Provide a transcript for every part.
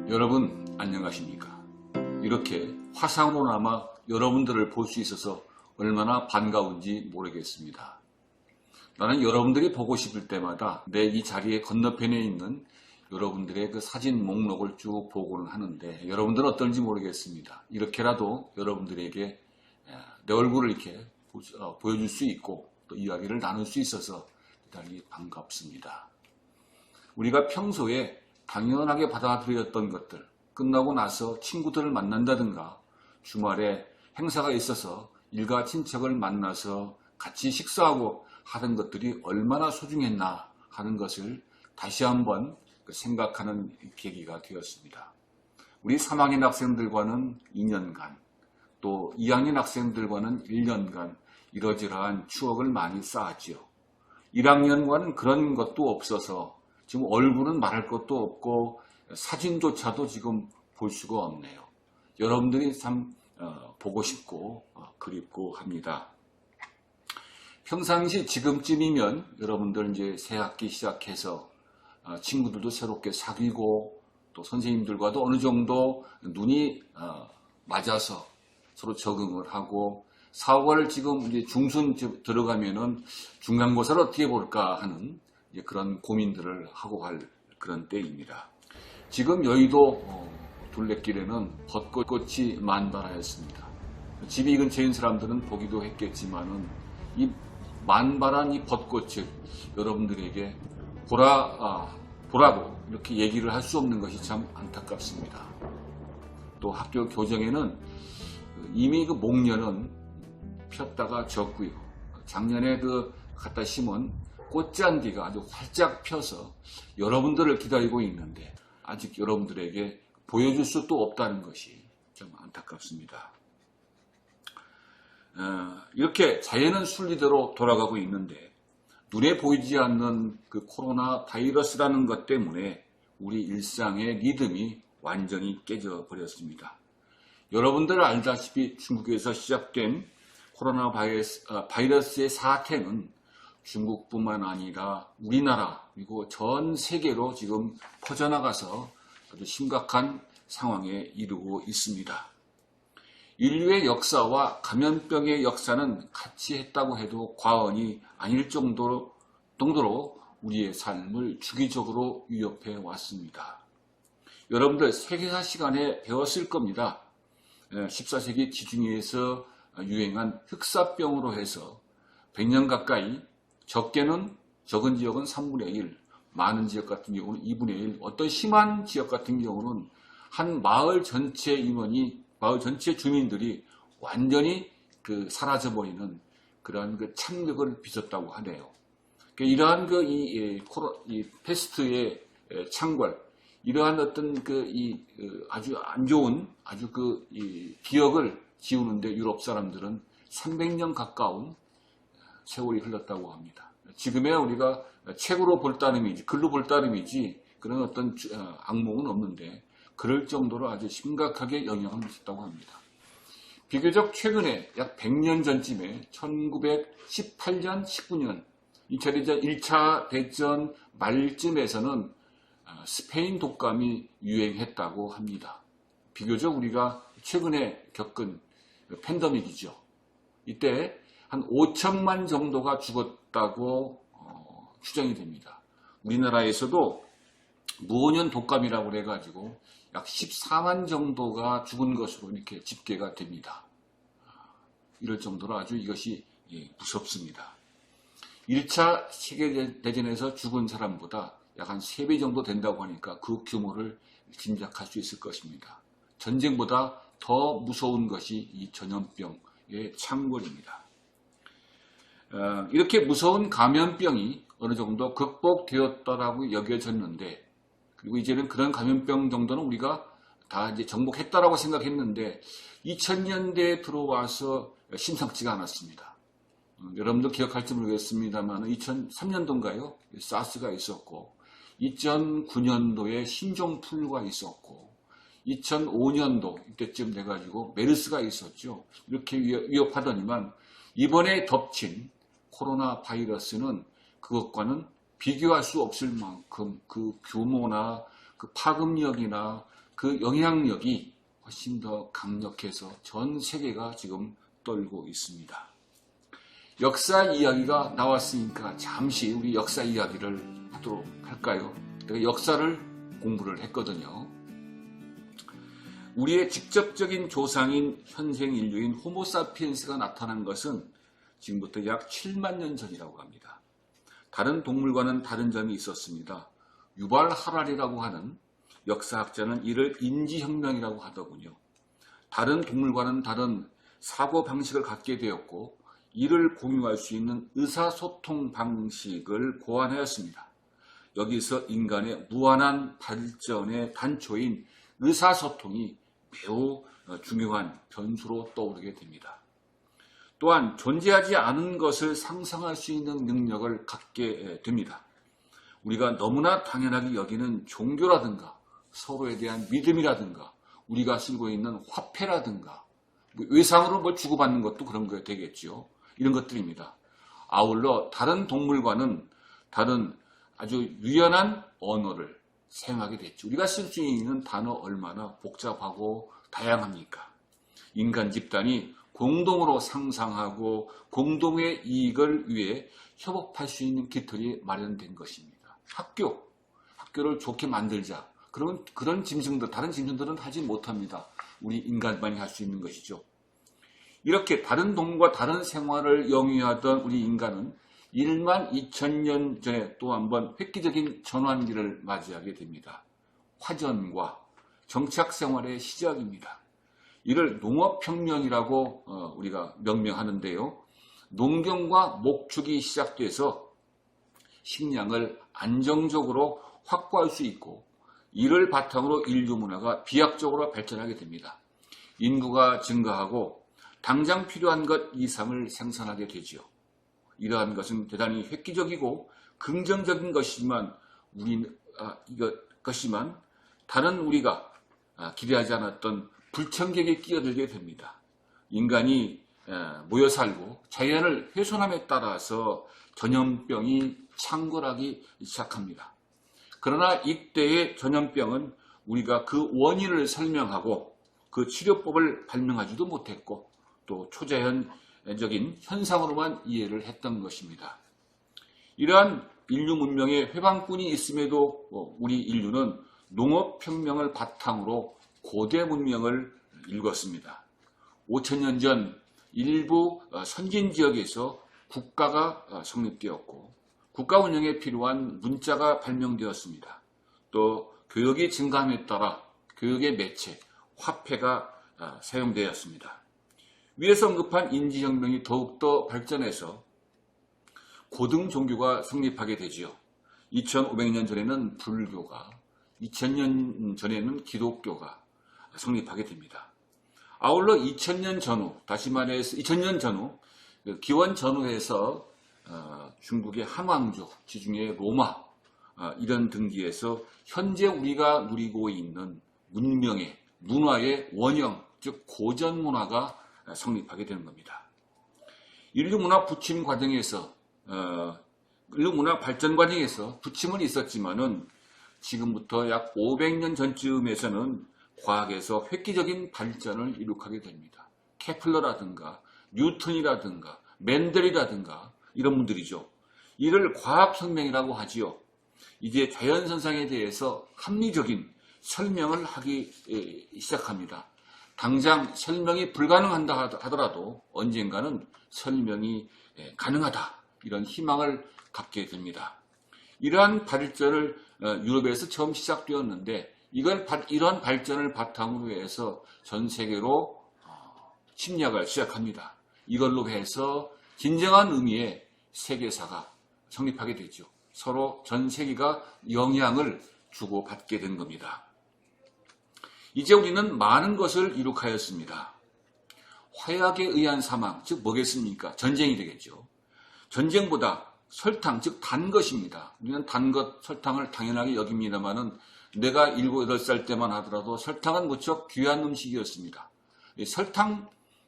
여러분 안녕하십니까? 이렇게 화상으로나마 여러분들을 볼 수 있어서 얼마나 반가운지 모르겠습니다. 나는 여러분들이 보고 싶을 때마다 내 이 자리의 건너편에 있는 여러분들의 그 사진 목록을 쭉 보고는 하는데 여러분들은 어떨지 모르겠습니다. 이렇게라도 여러분들에게 내 얼굴을 이렇게 보여줄 수 있고 또 이야기를 나눌 수 있어서 대단히 반갑습니다. 우리가 평소에 당연하게 받아들였던 것들, 끝나고 나서 친구들을 만난다든가 주말에 행사가 있어서 일가 친척을 만나서 같이 식사하고 하던 것들이 얼마나 소중했나 하는 것을 다시 한번 생각하는 계기가 되었습니다. 우리 3학년 학생들과는 2년간, 또 2학년 학생들과는 1년간 이러저러한 추억을 많이 쌓았지요. 1학년과는 그런 것도 없어서 지금 얼굴은 말할 것도 없고 사진조차도 지금 볼 수가 없네요. 여러분들이 참 보고 싶고 그립고 합니다. 평상시 지금쯤이면 여러분들 이제 새 학기 시작해서 친구들도 새롭게 사귀고 또 선생님들과도 어느 정도 눈이 맞아서 서로 적응을 하고 4월 지금 이제 중순 들어가면은 중간고사를 어떻게 볼까 하는 그런 고민들을 하고 갈 그런 때입니다. 지금 여의도 둘레길에는 벚꽃이 만발하였습니다. 집이 근처에 있는 사람들은 보기도 했겠지만은 이 만발한 이 벚꽃을 여러분들에게 보라고 이렇게 얘기를 할 수 없는 것이 참 안타깝습니다. 또 학교 교정에는 이미 그 목련은 폈다가 졌고요. 작년에 갖다 심은 꽃잔디가 아주 활짝 펴서 여러분들을 기다리고 있는데 아직 여러분들에게 보여줄 수도 없다는 것이 좀 안타깝습니다. 이렇게 자연은 순리대로 돌아가고 있는데 눈에 보이지 않는 그 코로나 바이러스라는 것 때문에 우리 일상의 리듬이 완전히 깨져 버렸습니다. 여러분들 알다시피 중국에서 시작된 코로나 바이러스의 사태는 중국뿐만 아니라 우리나라 그리고 전 세계로 지금 퍼져나가서 아주 심각한 상황에 이르고 있습니다. 인류의 역사와 감염병의 역사는 같이 했다고 해도 과언이 아닐 정도로 우리의 삶을 주기적으로 위협해 왔습니다. 여러분들 세계사 시간에 배웠을 겁니다. 14세기 지중해에서 유행한 흑사병으로 해서 100년 가까이 적은 지역은 3분의 1, 많은 지역 같은 경우는 2분의 1, 어떤 심한 지역 같은 경우는 한 마을 전체 인원이, 마을 전체 주민들이 완전히 사라져버리는 그러한 참력을 빚었다고 하네요. 이러한 이 패스트의 창궐, 이러한 어떤 아주 안 좋은 기억을 지우는데 유럽 사람들은 300년 가까운 세월이 흘렀다고 합니다. 지금의 우리가 책으로 볼 따름이지, 글로 볼 따름이지 그런 어떤 악몽은 없는데 그럴 정도로 아주 심각하게 영향을 미쳤다고 합니다. 비교적 최근에 약 100년 전쯤에 1918년, 19년 1차 대전 말쯤에서는 스페인 독감이 유행했다고 합니다. 비교적 우리가 최근에 겪은 팬데믹이죠. 이때 한 5천만 정도가 죽었다고 추정이 됩니다. 우리나라에서도 무원년 독감이라고 해가지고 약 14만 정도가 죽은 것으로 이렇게 집계가 됩니다. 이럴 정도로 아주 이것이 무섭습니다. 1차 세계대전에서 죽은 사람보다 약 한 3배 정도 된다고 하니까 그 규모를 짐작할 수 있을 것입니다. 전쟁보다 더 무서운 것이 이 전염병의 창궐입니다. 이렇게 무서운 감염병이 어느 정도 극복되었다라고 여겨졌는데, 그리고 이제는 그런 감염병 정도는 우리가 다 이제 정복했다라고 생각했는데 2000년대에 들어와서 심상치가 않았습니다. 여러분도 기억할지 모르겠습니다만 2003년도인가요? 사스가 있었고 2009년도에 신종플루가 있었고 2005년도 이때쯤 돼가지고 메르스가 있었죠. 이렇게 위협하더니만 이번에 덮친 코로나 바이러스는 그것과는 비교할 수 없을 만큼 그 규모나 그 파급력이나 그 영향력이 훨씬 더 강력해서 전 세계가 지금 떨고 있습니다. 역사 이야기가 나왔으니까 잠시 우리 역사 이야기를 하도록 할까요? 내가 역사를 공부를 했거든요. 우리의 직접적인 조상인 현생 인류인 호모사피엔스가 나타난 것은 지금부터 약 7만 년 전이라고 합니다. 다른 동물과는 다른 점이 있었습니다. 유발 하랄이라고 하는 역사학자는 이를 인지혁명이라고 하더군요. 다른 동물과는 다른 사고방식을 갖게 되었고 이를 공유할 수 있는 의사소통 방식을 고안하였습니다. 여기서 인간의 무한한 발전의 단초인 의사소통이 매우 중요한 변수로 떠오르게 됩니다. 또한 존재하지 않은 것을 상상할 수 있는 능력을 갖게 됩니다. 우리가 너무나 당연하게 여기는 종교라든가 서로에 대한 믿음이라든가 우리가 쓰고 있는 화폐라든가 외상으로 뭘 주고받는 것도 그런 거 되겠죠. 이런 것들입니다. 아울러 다른 동물과는 다른 아주 유연한 언어를 사용하게 됐죠. 우리가 쓸 수 있는 단어 얼마나 복잡하고 다양합니까? 인간 집단이 공동으로 상상하고 공동의 이익을 위해 협업할 수 있는 깃털이 마련된 것입니다. 학교를 좋게 만들자. 그러면 그런 짐승들, 다른 짐승들은 하지 못합니다. 우리 인간만이 할 수 있는 것이죠. 이렇게 다른 동물과 다른 생활을 영위하던 우리 인간은 1만 2천년 전에 또 한번 획기적인 전환기를 맞이하게 됩니다. 화전과 정착생활의 시작입니다. 이를 농업혁명이라고 우리가 명명하는데요. 농경과 목축이 시작돼서 식량을 안정적으로 확보할 수 있고 이를 바탕으로 인류 문화가 비약적으로 발전하게 됩니다. 인구가 증가하고 당장 필요한 것 이상을 생산하게 되지요. 이러한 것은 대단히 획기적이고 긍정적인 것이지만 다른 우리가 기대하지 않았던 불청객에 끼어들게 됩니다. 인간이 모여 살고 자연을 훼손함에 따라서 전염병이 창궐하기 시작합니다. 그러나 이때의 전염병은 우리가 그 원인을 설명하고 그 치료법을 발명하지도 못했고 또 초자연적인 현상으로만 이해를 했던 것입니다. 이러한 인류 문명의 회방꾼이 있음에도 우리 인류는 농업혁명을 바탕으로 고대 문명을 일궜습니다. 5천년 전 일부 선진 지역에서 국가가 성립되었고 국가 운영에 필요한 문자가 발명되었습니다. 또 교육이 증가함에 따라 교육의 매체, 화폐가 사용되었습니다. 위에서 언급한 인지혁명이 더욱더 발전해서 고등 종교가 성립하게 되지요. 2500년 전에는 불교가, 2000년 전에는 기독교가 성립하게 됩니다. 아울러 2000년 전후, 다시 말해서 2000년 전후, 기원 전후에서 중국의 한왕조, 지중해 로마 이런 등지에서 현재 우리가 누리고 있는 문명의, 문화의 원형, 즉 고전 문화가 성립하게 되는 겁니다. 인류 문화 부침 과정에서, 인류 문화 발전 과정에서 부침은 있었지만은 지금부터 약 500년 전쯤에서는 과학에서 획기적인 발전을 이룩하게 됩니다. 케플러라든가 뉴턴이라든가 멘델이라든가 이런 분들이죠. 이를 과학혁명이라고 하지요. 이제 자연선상에 대해서 합리적인 설명을 하기 시작합니다. 당장 설명이 불가능한다 하더라도 언젠가는 설명이 가능하다. 이런 희망을 갖게 됩니다. 이러한 발전을 유럽에서 처음 시작되었는데 이런 발전을 바탕으로 해서 전 세계로 침략을 시작합니다. 이걸로 해서 진정한 의미의 세계사가 성립하게 되죠. 서로 전 세계가 영향을 주고받게 된 겁니다. 이제 우리는 많은 것을 이룩하였습니다. 화약에 의한 사망, 즉 뭐겠습니까? 전쟁이 되겠죠. 전쟁보다 설탕, 즉 단 것입니다. 우리는 단 것, 설탕을 당연하게 여깁니다만은 내가 7, 8살 때만 하더라도 설탕은 무척 귀한 음식이었습니다. 설탕에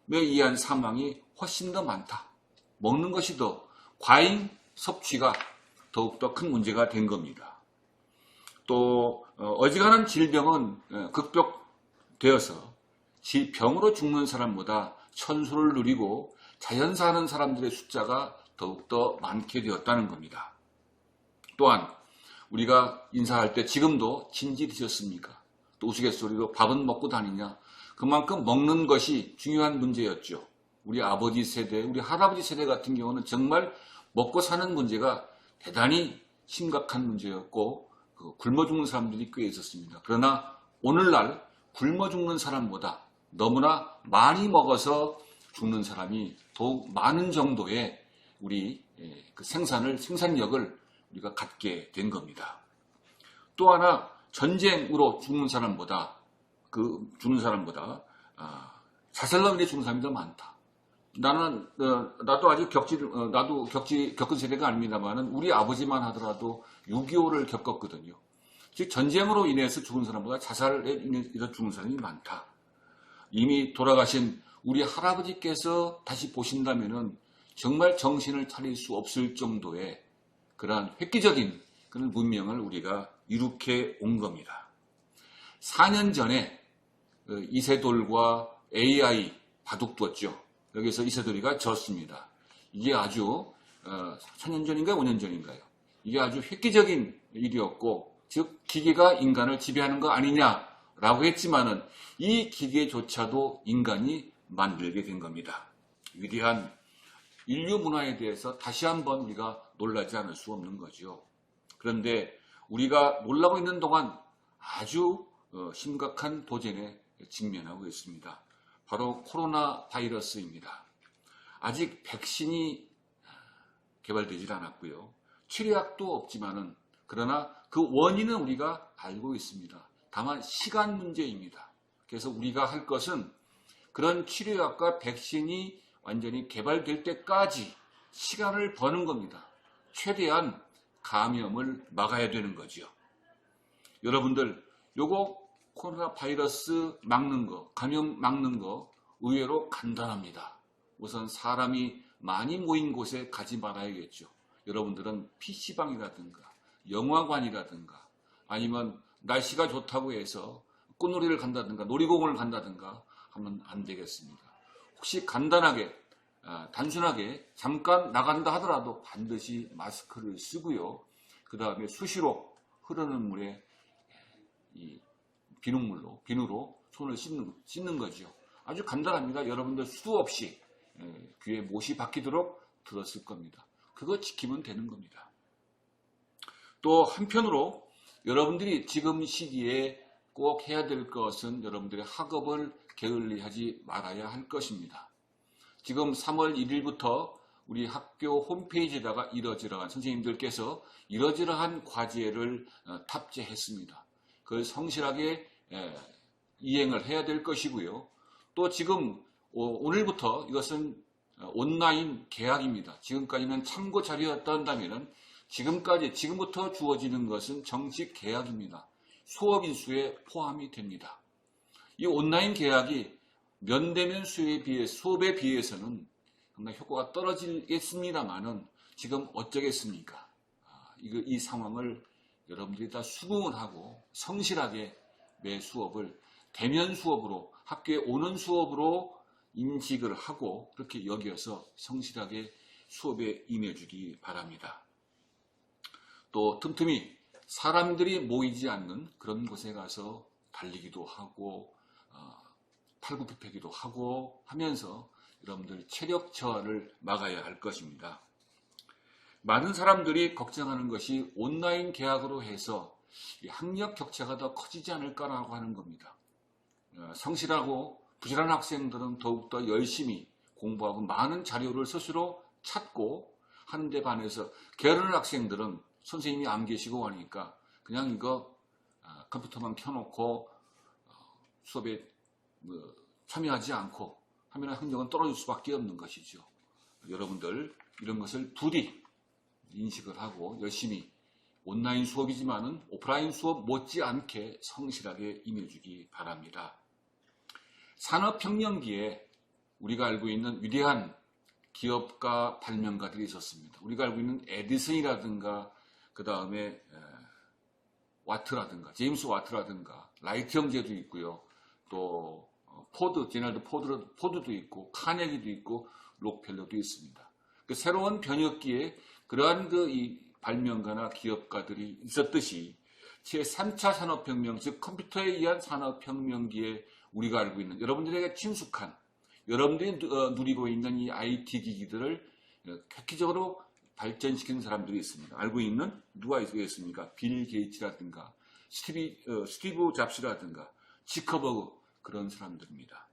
의한 사망이 훨씬 더 많다. 먹는 것이 더 과잉 섭취가 더욱더 큰 문제가 된 겁니다. 또 어지간한 질병은 극복되어서 병으로 죽는 사람보다 천수를 누리고 자연사하는 사람들의 숫자가 더욱더 많게 되었다는 겁니다. 또한 우리가 인사할 때 지금도 진지 드셨습니까? 또 우스갯소리로 밥은 먹고 다니냐? 그만큼 먹는 것이 중요한 문제였죠. 우리 아버지 세대, 우리 할아버지 세대 같은 경우는 정말 먹고 사는 문제가 대단히 심각한 문제였고 굶어 죽는 사람들이 꽤 있었습니다. 그러나 오늘날 굶어 죽는 사람보다 너무나 많이 먹어서 죽는 사람이 더욱 많은 정도의 우리 그 생산력을 우리가 갖게 된 겁니다. 또 하나 전쟁으로 죽는 사람보다 자살로 인해 죽는 사람이 더 많다. 나도 아직 겪은 세대가 아닙니다만은 우리 아버지만 하더라도 6.25를 겪었거든요. 즉 전쟁으로 인해서 죽은 사람보다 자살에 인해서 죽은 사람이 많다. 이미 돌아가신 우리 할아버지께서 다시 보신다면은 정말 정신을 차릴 수 없을 정도의 그러한 획기적인 그런 문명을 우리가 이룩해 온 겁니다. 4년 전에 이세돌과 AI 바둑 뒀죠. 여기서 이세돌이가 졌습니다. 이게 아주 4년 전인가요? 5년 전인가요? 이게 아주 획기적인 일이었고, 즉 기계가 인간을 지배하는 거 아니냐라고 했지만은 이 기계조차도 인간이 만들게 된 겁니다. 위대한 인류 문화에 대해서 다시 한번 우리가 놀라지 않을 수 없는 거죠. 그런데 우리가 놀라고 있는 동안 아주 심각한 도전에 직면하고 있습니다. 바로 코로나 바이러스입니다. 아직 백신이 개발되질 않았고요. 치료약도 없지만은 그러나 그 원인은 우리가 알고 있습니다. 다만 시간 문제입니다. 그래서 우리가 할 것은 그런 치료약과 백신이 완전히 개발될 때까지 시간을 버는 겁니다. 최대한 감염을 막아야 되는 거죠. 여러분들, 요거 코로나 바이러스 막는 거, 감염 막는 거 의외로 간단합니다. 우선 사람이 많이 모인 곳에 가지 말아야겠죠. 여러분들은 PC방이라든가 영화관이라든가 아니면 날씨가 좋다고 해서 꽃놀이를 간다든가 놀이공원을 간다든가 하면 안 되겠습니다. 혹시 간단하게 단순하게 잠깐 나간다 하더라도 반드시 마스크를 쓰고요. 그 다음에 수시로 흐르는 물에 이 비누로 손을 씻는 거죠. 아주 간단합니다. 여러분들 수도 없이 귀에 못이 박히도록 들었을 겁니다. 그거 지키면 되는 겁니다. 또 한편으로 여러분들이 지금 시기에 꼭 해야 될 것은 여러분들의 학업을 게을리하지 말아야 할 것입니다. 지금 3월 1일부터 우리 학교 홈페이지에다가 이러저러한 선생님들께서 이러저러한 과제를 탑재했습니다. 그걸 성실하게 이행을 해야 될 것이고요. 또 지금 오늘부터 이것은 온라인 개학입니다. 지금까지는 참고 자료였다 한다면 지금부터 주어지는 것은 정식 개학입니다. 수업 인수에 포함이 됩니다. 이 온라인 개학이 면대면 수업에 비해서는 상당히 효과가 떨어지겠습니다만은 지금 어쩌겠습니까? 이 상황을 여러분들이 다 수긍을 하고 성실하게 매 수업을 대면 수업으로 학교에 오는 수업으로 인식을 하고 그렇게 여겨서 성실하게 수업에 임해주기 바랍니다. 또 틈틈이 사람들이 모이지 않는 그런 곳에 가서 달리기도 하고 팔굽혀펴기도 하고 하면서 여러분들 체력 저하를 막아야 할 것입니다. 많은 사람들이 걱정하는 것이 온라인 개학으로 해서 학력 격차가 더 커지지 않을까라고 하는 겁니다. 성실하고 부지런한 학생들은 더욱더 열심히 공부하고 많은 자료를 스스로 찾고 하는데 반해서 게으른 학생들은 선생님이 안 계시고 하니까 그냥 이거 컴퓨터만 켜놓고 수업에 참여하지 않고 하면 학력은 떨어질 수밖에 없는 것이죠. 여러분들 이런 것을 부디 인식을 하고 열심히 온라인 수업이지만은 오프라인 수업 못지않게 성실하게 임해주기 바랍니다. 산업혁명기에 우리가 알고 있는 위대한 기업가 발명가들이 있었습니다. 우리가 알고 있는 에디슨이라든가 그 다음에 와트라든가 제임스 와트라든가 라이트 형제도 있고요. 또 제널드 포드도 있고 카네기도 있고 록펠러도 있습니다. 그 새로운 변혁기에 그러한 이 발명가나 기업가들이 있었듯이 제3차 산업혁명, 즉 컴퓨터에 의한 산업혁명기에 우리가 알고 있는 여러분들에게 친숙한 여러분들이 누리고 있는 이 IT 기기들을 획기적으로 발전시키는 사람들이 있습니다. 알고 있는 누가 있겠습니까? 빌 게이츠라든가 스티브 잡스라든가 지커버그 그런 사람들입니다.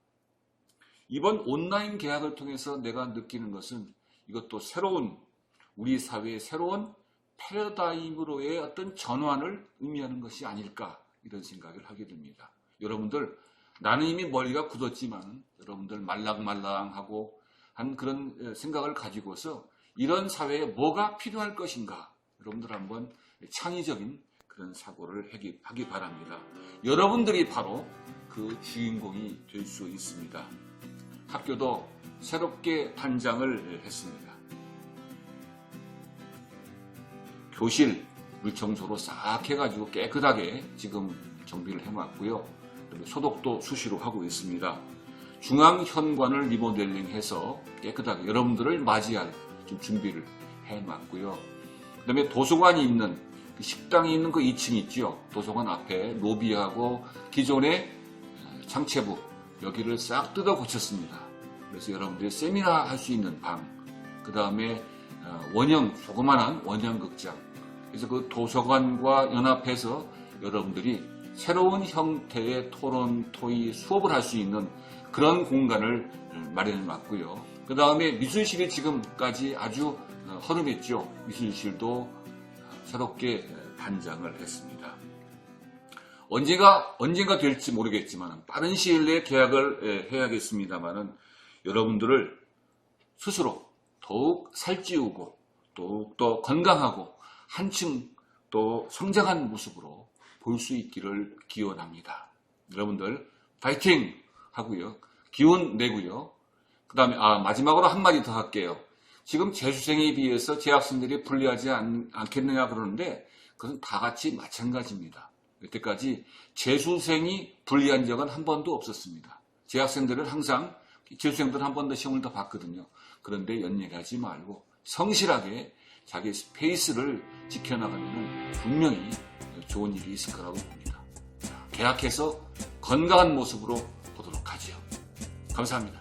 이번 온라인 계약을 통해서 내가 느끼는 것은 이것도 새로운 우리 사회의 새로운 패러다임으로의 어떤 전환을 의미하는 것이 아닐까 이런 생각을 하게 됩니다. 여러분들 나는 이미 머리가 굳었지만 여러분들 말랑말랑하고 한 그런 생각을 가지고서 이런 사회에 뭐가 필요할 것인가 여러분들 한번 창의적인 그런 사고를 하기 바랍니다. 여러분들이 바로 그 주인공이 될 수 있습니다. 학교도 새롭게 단장을 했습니다. 교실 물청소로 싹 해가지고 깨끗하게 지금 정비를 해놨고요. 소독도 수시로 하고 있습니다. 중앙현관을 리모델링해서 깨끗하게 여러분들을 맞이할 준비를 해놨고요. 그 다음에 도서관이 있는 식당이 있는 그 2층 있죠. 도서관 앞에 로비하고 기존의 창체부 여기를 싹 뜯어 고쳤습니다. 그래서 여러분들이 세미나 할 수 있는 방, 그 다음에 조그만한 원형극장. 그래서 그 도서관과 연합해서 여러분들이 새로운 형태의 토론, 토의, 수업을 할 수 있는 그런 공간을 마련해 놨고요. 그 다음에 미술실이 지금까지 아주 허름했죠. 미술실도 새롭게 단장을 했습니다. 언젠가 될지 모르겠지만 빠른 시일 내에 계약을 해야겠습니다만은 여러분들을 스스로 더욱 살찌우고 더욱더 건강하고 한층 또 성장한 모습으로 볼 수 있기를 기원합니다. 여러분들 파이팅 하고요. 기운 내고요. 그 다음에 마지막으로 한마디 더 할게요. 지금 재수생에 비해서 재학생들이 불리하지 않겠느냐 그러는데 그것은 다 같이 마찬가지입니다. 여태까지 재수생이 불리한 적은 한 번도 없었습니다. 재수생들은 한 번 더 시험을 더 봤거든요. 그런데 연연하지 말고 성실하게 자기 스페이스를 지켜나가면 분명히 좋은 일이 있을 거라고 봅니다. 계약해서 건강한 모습으로 보도록 하죠. 감사합니다.